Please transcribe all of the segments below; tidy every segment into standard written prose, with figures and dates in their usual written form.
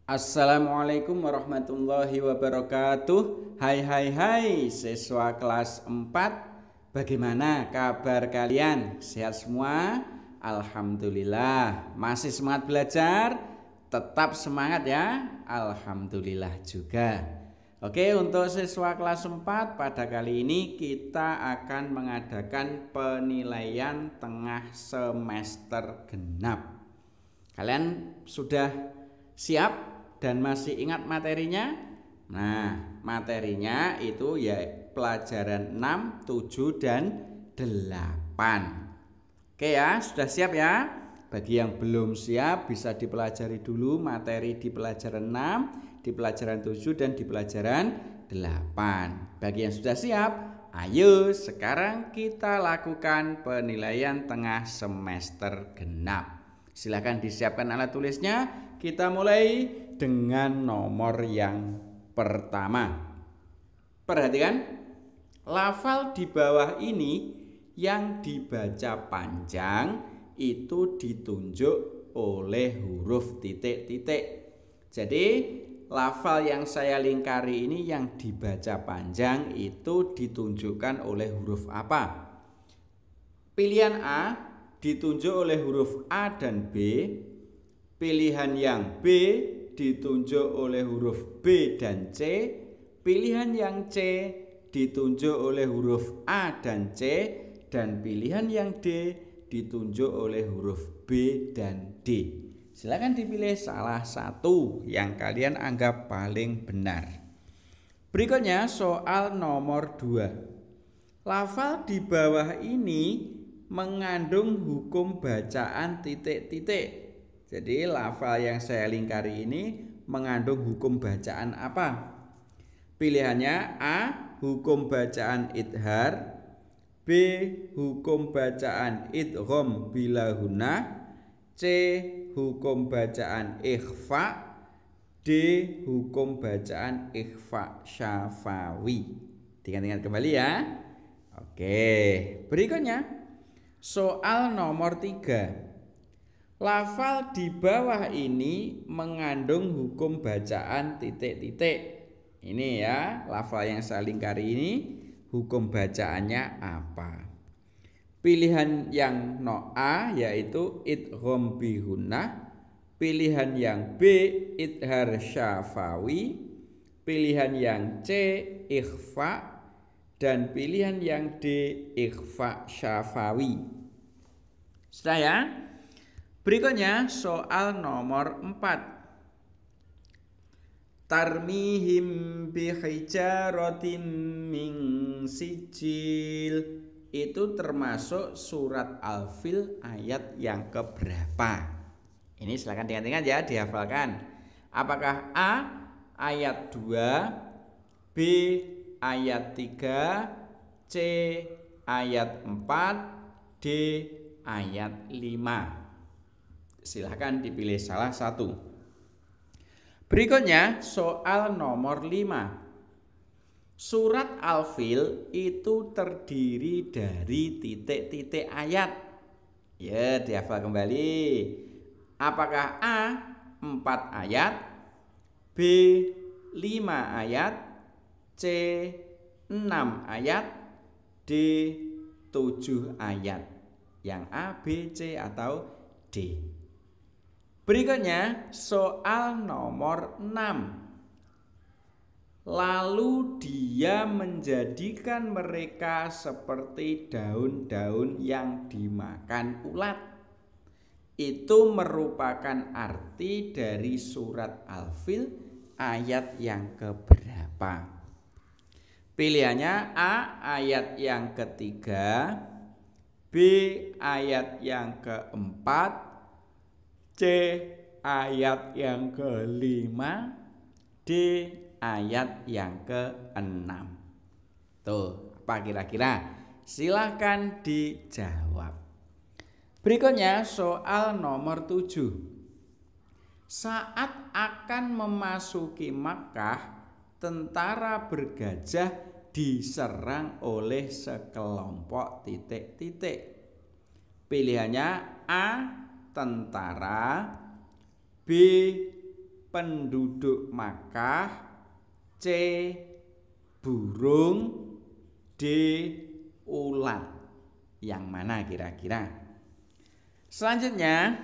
Assalamualaikum warahmatullahi wabarakatuh. Hai siswa kelas 4. Bagaimana kabar kalian? Sehat semua? Alhamdulillah. Masih semangat belajar? Tetap semangat ya. Alhamdulillah juga. Oke, untuk siswa kelas 4 pada kali ini kita akan mengadakan penilaian tengah semester genap. Kalian sudah siap dan masih ingat materinya? Nah, materinya itu ya pelajaran 6, 7, dan 8. Oke ya, sudah siap ya? Bagi yang belum siap bisa dipelajari dulu materi di pelajaran 6, di pelajaran 7, dan di pelajaran 8. Bagi yang sudah siap, ayo sekarang kita lakukan penilaian tengah semester genap. Silakan disiapkan alat tulisnya. Kita mulai dengan nomor yang pertama. Perhatikan, lafal di bawah ini yang dibaca panjang itu ditunjuk oleh huruf titik-titik. Jadi lafal yang saya lingkari ini yang dibaca panjang itu ditunjukkan oleh huruf apa? Pilihan A ditunjuk oleh huruf A dan B. Pilihan yang B ditunjuk oleh huruf B dan C. Pilihan yang C ditunjuk oleh huruf A dan C. Dan pilihan yang D ditunjuk oleh huruf B dan D. Silakan dipilih salah satu yang kalian anggap paling benar. Berikutnya soal nomor 2. Lafal di bawah ini mengandung hukum bacaan titik-titik. Jadi lafal yang saya lingkari ini mengandung hukum bacaan apa? Pilihannya A. Hukum bacaan idhar, B. Hukum bacaan idgham bila gunnah, C. Hukum bacaan ikhfa, D. Hukum bacaan ikhfa syafawi. Diingat-ingat kembali ya. Oke, berikutnya soal nomor 3. Lafal di bawah ini mengandung hukum bacaan titik-titik. Ini ya, lafal yang saya lingkari ini hukum bacaannya apa? Pilihan yang no A yaitu idgham bi gunnah, pilihan yang B idhar syafawi, pilihan yang C ikhfa, dan pilihan yang D ikhfa syafawi. Sudah ya? Berikutnya soal nomor 4. Tarmihim bihijaratin min sijil. Itu termasuk surat Al-Fil ayat yang keberapa? Ini silahkan diingat-ingat ya, dihafalkan. Apakah A ayat 2, B ayat 3, C ayat 4, D ayat 5? Silahkan dipilih salah satu. Berikutnya soal nomor 5. Surat Al-Fil itu terdiri dari titik-titik ayat. Ya, dihafal kembali. Apakah A 4 ayat, B 5 ayat, C 6 ayat, D 7 ayat? Yang A, B, C, atau D? Berikutnya soal nomor 6. Lalu dia menjadikan mereka seperti daun-daun yang dimakan ulat. Itu merupakan arti dari surat Al-Fil ayat yang keberapa? Pilihannya A ayat yang ketiga, B ayat yang keempat, C ayat yang kelima, D ayat yang keenam. Tuh, apa kira-kira? Silahkan dijawab. Berikutnya soal nomor 7. Saat akan memasuki Makkah, tentara bergajah diserang oleh sekelompok titik-titik. Pilihannya A tentara, B penduduk Makkah, C. burung, D. ular. Yang mana kira-kira? Selanjutnya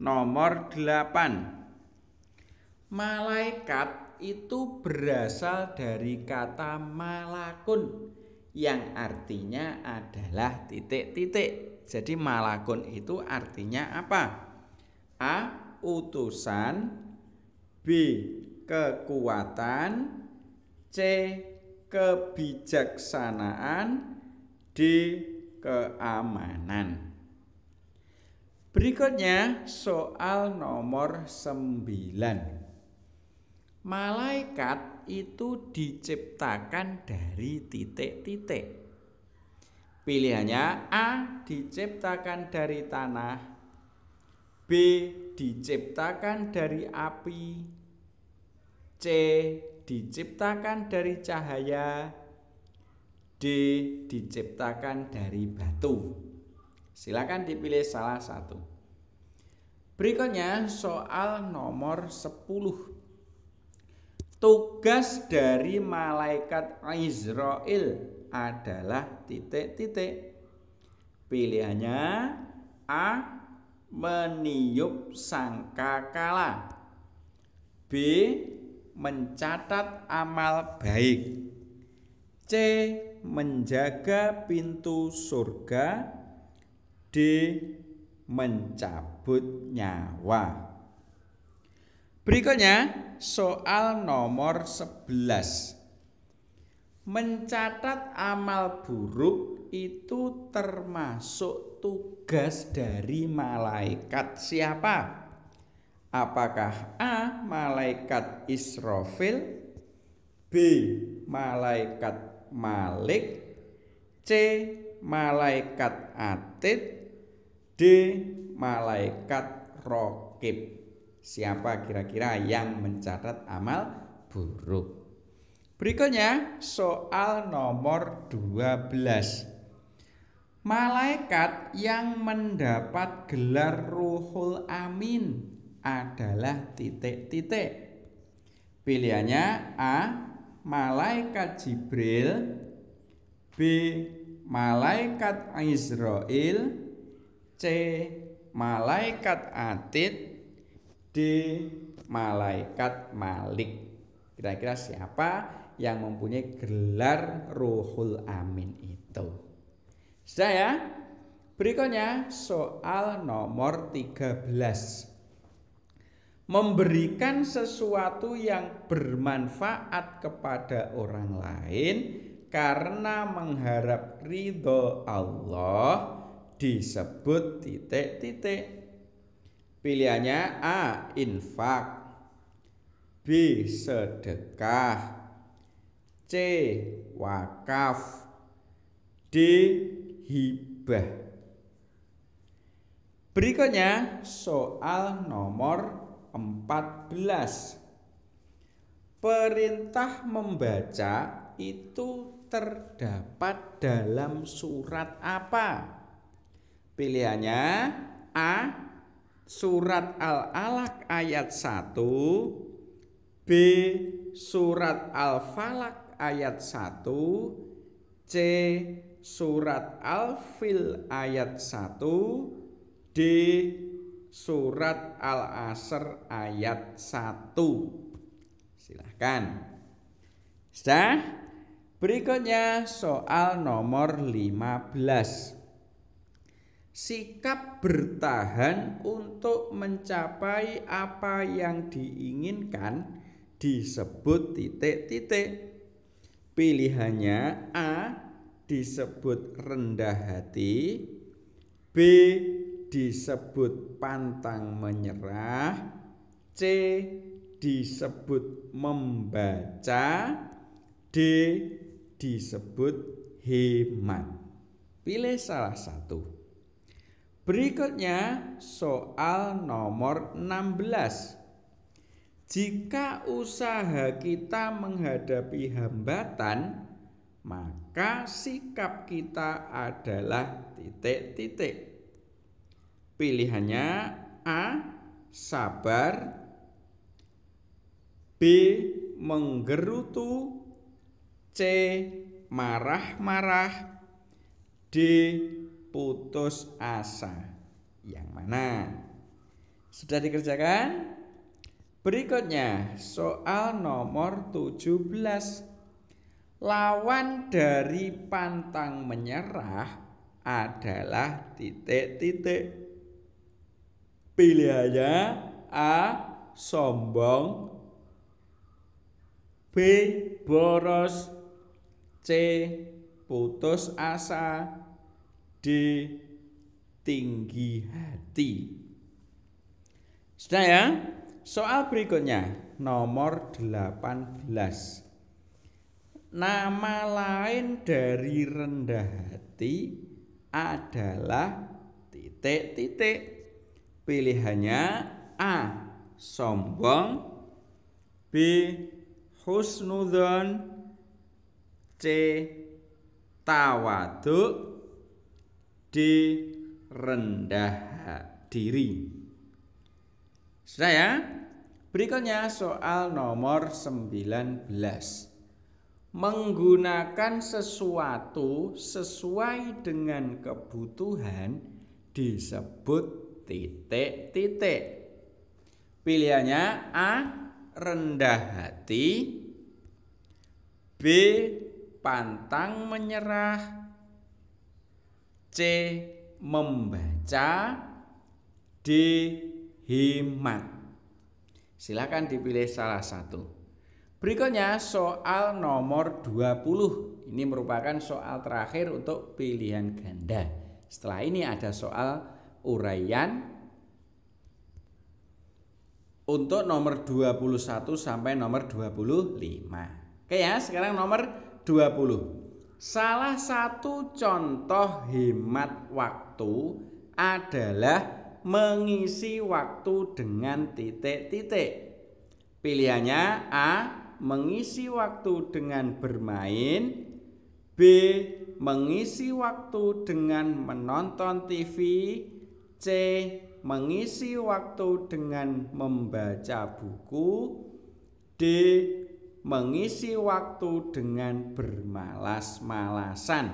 nomor 8. Malaikat itu berasal dari kata malakun yang artinya adalah titik-titik. Jadi malakun itu artinya apa? A. utusan, B. kekuatan, C. kebijaksanaan, D. keamanan. Berikutnya soal nomor 9. Malaikat itu diciptakan dari titik-titik. Pilihannya A. diciptakan dari tanah, B. diciptakan dari api, C. diciptakan dari cahaya, D. diciptakan dari batu. Silakan dipilih salah satu. Berikutnya soal nomor 10. Tugas dari malaikat Israel adalah titik-titik. Pilihannya A. meniup sangkakala, B. mencatat amal baik, C. menjaga pintu surga, D. mencabut nyawa. Berikutnya soal nomor 11. Mencatat amal buruk itu termasuk tugas dari malaikat siapa? Apakah A. malaikat Israfil, B. malaikat Malik, C. malaikat Atid, D. malaikat Raqib. Siapa kira-kira yang mencatat amal buruk? Berikutnya soal nomor 12. Malaikat yang mendapat gelar Ruhul Amin adalah titik-titik. Pilihannya A. malaikat Jibril, B. malaikat Israel, C. malaikat Atid, D. malaikat Malik. Kira-kira siapa yang mempunyai gelar Ruhul Amin itu? Sudah ya? Berikutnya soal nomor 13. Memberikan sesuatu yang bermanfaat kepada orang lain karena mengharap ridho Allah disebut titik-titik. Pilihannya A. infak, B. sedekah, C. wakaf, D. hibah. Berikutnya soal nomor 14. Perintah membaca itu terdapat dalam surat apa? Pilihannya A. surat Al-Alaq ayat 1, B. surat Al-Falaq ayat 1, C. surat Al-Fil ayat 1, D. surat Al-Asr ayat 1. Silahkan. Sudah? Berikutnya soal nomor 15. Sikap bertahan untuk mencapai apa yang diinginkan disebut titik-titik. Pilihannya A. disebut rendah hati, B. disebut pantang menyerah, C. disebut membaca, D. disebut hemat. Pilih salah satu. Berikutnya soal nomor 16. Jika usaha kita menghadapi hambatan, maka sikap kita adalah titik-titik. Pilihannya A. sabar, B. Menggerutu, C. Marah-marah, D. Putus asa. Yang mana? Sudah dikerjakan? Berikutnya soal nomor 17. Lawan dari pantang menyerah adalah titik-titik. Pilihannya A. Sombong, B. Boros, C. Putus asa, D. Tinggi hati. Sudah ya? Soal berikutnya nomor 18. Nama lain dari rendah hati adalah titik-titik. Pilihannya A. Sombong, B. Husnudzon, C. Tawaduk, D. Rendah diri. Sudah ya? Berikutnya soal nomor 19. Menggunakan sesuatu sesuai dengan kebutuhan disebut titik-titik. Pilihannya A. Rendah hati, B. Pantang menyerah, C. Membaca, D. Hemat. Silakan dipilih salah satu. Berikutnya soal nomor 20. Ini merupakan soal terakhir untuk pilihan ganda. Setelah ini ada soal uraian untuk nomor 21 sampai nomor 25. Oke ya, sekarang nomor 20. Salah satu contoh hemat waktu adalah mengisi waktu dengan titik-titik. Pilihannya A. Mengisi waktu dengan bermain, B. Mengisi waktu dengan menonton TV, C. Mengisi waktu dengan membaca buku, D. Mengisi waktu dengan bermalas-malasan.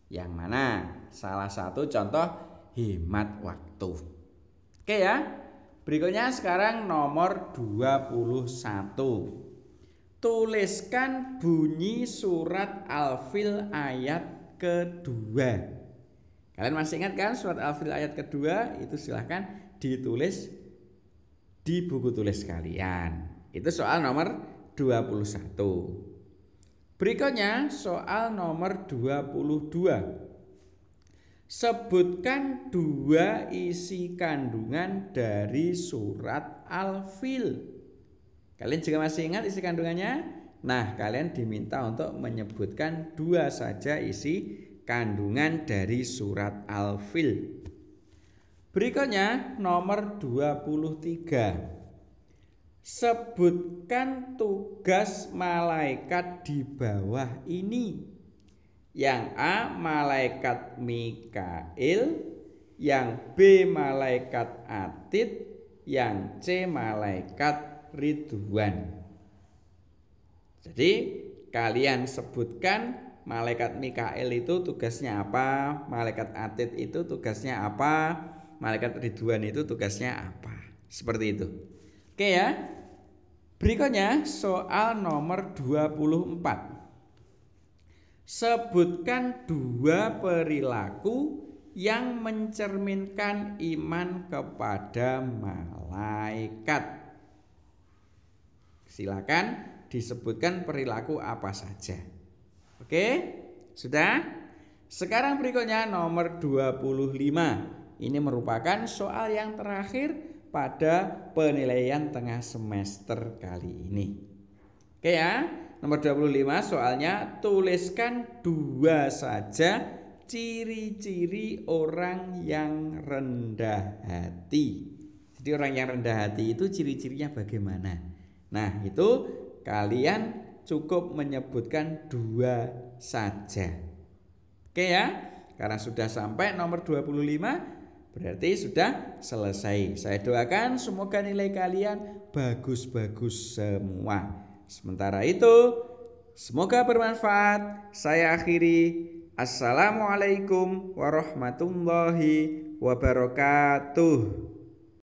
Yang mana? Salah satu contoh hemat waktu. Oke ya. Berikutnya sekarang nomor 21. Tuliskan bunyi surat Al-Fil ayat kedua. Kalian masih ingat kan surat Al-Fil ayat kedua? Itu silahkan ditulis di buku tulis kalian. Itu soal nomor 21. Berikutnya soal nomor 22. Sebutkan dua isi kandungan dari surat Al-Fil. Kalian juga masih ingat isi kandungannya? Nah, kalian diminta untuk menyebutkan dua saja isi kandungan dari surat Al-Fil. Berikutnya nomor 23. Sebutkan tugas malaikat di bawah ini. Yang A. Malaikat Mikail, yang B. Malaikat Atid, yang C. Malaikat Ridwan. Jadi kalian sebutkan malaikat Mikail itu tugasnya apa, malaikat Atid itu tugasnya apa, malaikat Ridwan itu tugasnya apa. Seperti itu. Oke ya. Berikutnya soal nomor 24. Sebutkan dua perilaku yang mencerminkan iman kepada malaikat. Silakan disebutkan perilaku apa saja. Oke, sudah? Sekarang berikutnya nomor 25. Ini merupakan soal yang terakhir pada penilaian tengah semester kali ini. Oke ya, nomor 25 soalnya tuliskan dua saja ciri-ciri orang yang rendah hati. Jadi orang yang rendah hati itu ciri-cirinya bagaimana? Nah, itu kalian cukup menyebutkan dua saja. Oke ya, karena sudah sampai nomor 25, berarti sudah selesai. Saya doakan semoga nilai kalian bagus-bagus semua. Sementara itu, semoga bermanfaat. Saya akhiri. Assalamualaikum warahmatullahi wabarakatuh.